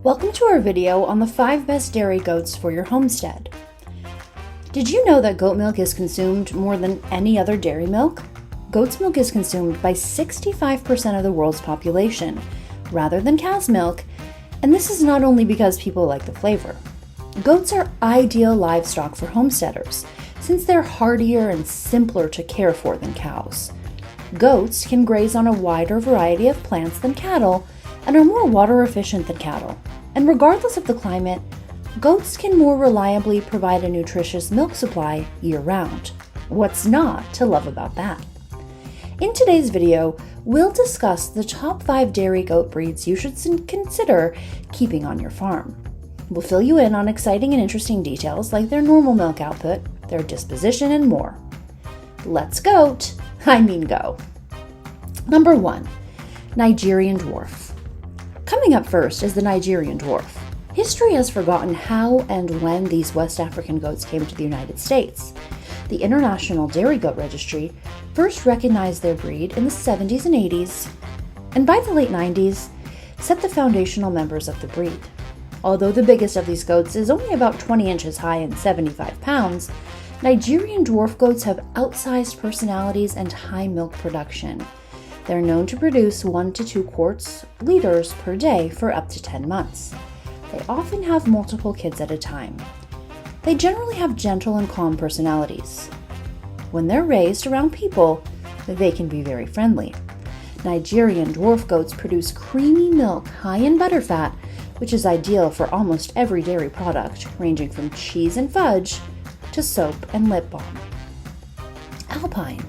Welcome to our video on the 5 best dairy goats for your homestead. Did you know that goat milk is consumed more than any other dairy milk? Goat's milk is consumed by 65% of the world's population, rather than cow's milk, and this is not only because people like the flavor. Goats are ideal livestock for homesteaders, since they're hardier and simpler to care for than cows. Goats can graze on a wider variety of plants than cattle, and are more water efficient than cattle. And regardless of the climate, goats can more reliably provide a nutritious milk supply year-round. What's not to love about that? In today's video, we'll discuss the top 5 dairy goat breeds you should consider keeping on your farm. We'll fill you in on exciting and interesting details like their normal milk output, their disposition, and more. Let's go! Number 1. Nigerian Dwarf. Coming up first is the Nigerian Dwarf. History has forgotten how and when these West African goats came to the United States. The International Dairy Goat Registry first recognized their breed in the 70s and 80s, and by the late 90s, set the foundational members of the breed. Although the biggest of these goats is only about 20 inches high and 75 pounds, Nigerian Dwarf goats have outsized personalities and high milk production. They're known to produce 1 to 2 liters per day for up to 10 months. They often have multiple kids at a time. They generally have gentle and calm personalities. When they're raised around people, they can be very friendly. Nigerian Dwarf goats produce creamy milk high in butterfat, which is ideal for almost every dairy product, ranging from cheese and fudge to soap and lip balm. Alpine.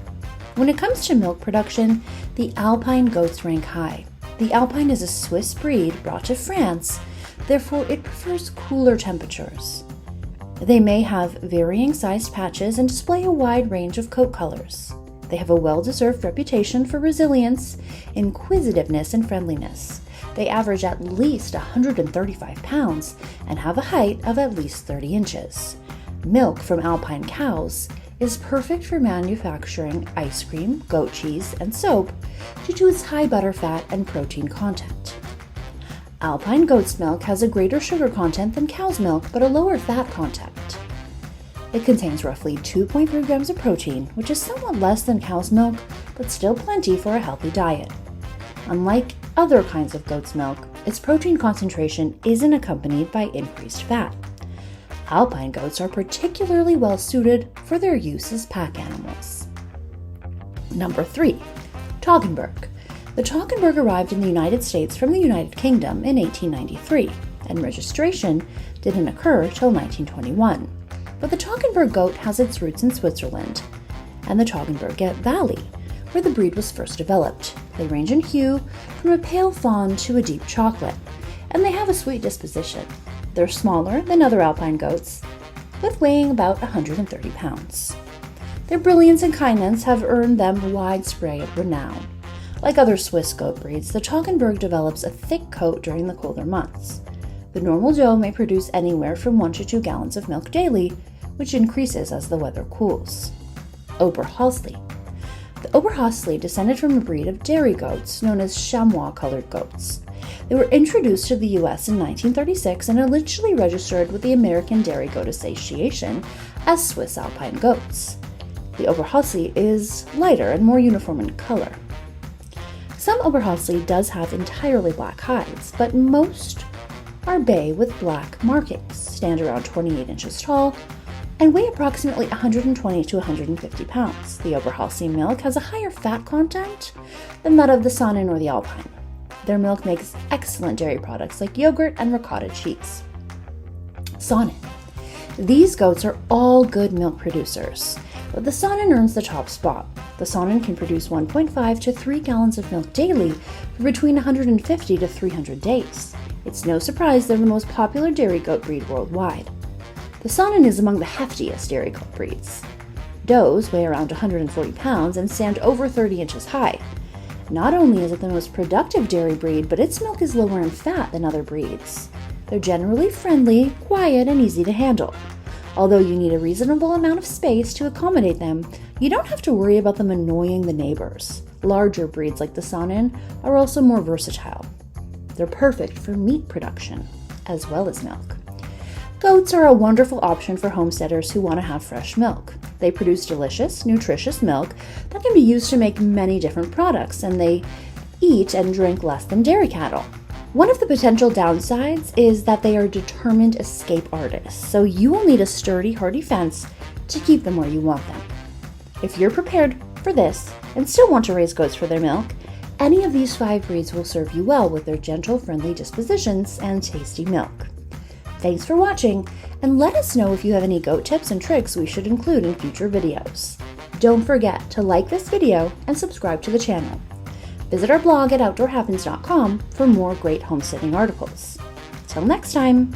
When it comes to milk production, the Alpine goats rank high. The Alpine is a Swiss breed brought to France, therefore it prefers cooler temperatures. They may have varying sized patches and display a wide range of coat colors. They have a well-deserved reputation for resilience, inquisitiveness, and friendliness. They average at least 135 pounds and have a height of at least 30 inches. Milk from Alpine cows is perfect for manufacturing ice cream, goat cheese, and soap due to its high butterfat and protein content. Alpine goat's milk has a greater sugar content than cow's milk, but a lower fat content. It contains roughly 2.3 grams of protein, which is somewhat less than cow's milk, but still plenty for a healthy diet. Unlike other kinds of goat's milk, its protein concentration isn't accompanied by increased fat. Alpine goats are particularly well suited for their use as pack animals. Number 3. Toggenberg. The Toggenberg arrived in the United States from the United Kingdom in 1893, and registration didn't occur till 1921. But the Toggenberg goat has its roots in Switzerland and the Toggenberg Valley, where the breed was first developed. They range in hue from a pale fawn to a deep chocolate, and they have a sweet disposition. They're smaller than other Alpine goats, but weighing about 130 pounds. Their brilliance and kindness have earned them widespread renown. Like other Swiss goat breeds, the Toggenberg develops a thick coat during the colder months. The normal doe may produce anywhere from 1 to 2 gallons of milk daily, which increases as the weather cools. Oberhaus. The Oberhaus descended from a breed of dairy goats known as chamois-colored goats. They were introduced to the U.S. in 1936 and initially registered with the American Dairy Goat Association as Swiss Alpine goats. The Oberhaus is lighter and more uniform in color. Some Oberhaus does have entirely black hides, but most are bay with black markings, stand around 28 inches tall, and weigh approximately 120 to 150 pounds. The Oberhaus milk has a higher fat content than that of the Saanen or the Alpine. Their milk makes excellent dairy products like yogurt and ricotta cheese. Saanen. These goats are all good milk producers, but the Saanen earns the top spot. The Saanen can produce 1.5 to 3 gallons of milk daily for between 150 to 300 days. It's no surprise they're the most popular dairy goat breed worldwide. The Saanen is among the heftiest dairy goat breeds. Does weigh around 140 pounds and stand over 30 inches high. Not only is it the most productive dairy breed, but its milk is lower in fat than other breeds. They're generally friendly, quiet, and easy to handle. Although you need a reasonable amount of space to accommodate them, you don't have to worry about them annoying the neighbors. Larger breeds like the Saanen are also more versatile. They're perfect for meat production. as well as milk. Goats are a wonderful option for homesteaders who want to have fresh milk. They produce delicious, nutritious milk that can be used to make many different products, and they eat and drink less than dairy cattle. One of the potential downsides is that they are determined escape artists, so you will need a sturdy, hardy fence to keep them where you want them. If you're prepared for this and still want to raise goats for their milk, any of these 5 breeds will serve you well with their gentle, friendly dispositions and tasty milk. Thanks for watching, and let us know if you have any goat tips and tricks we should include in future videos. Don't forget to like this video and subscribe to the channel. Visit our blog at outdoorhappens.com for more great homesteading articles. Till next time!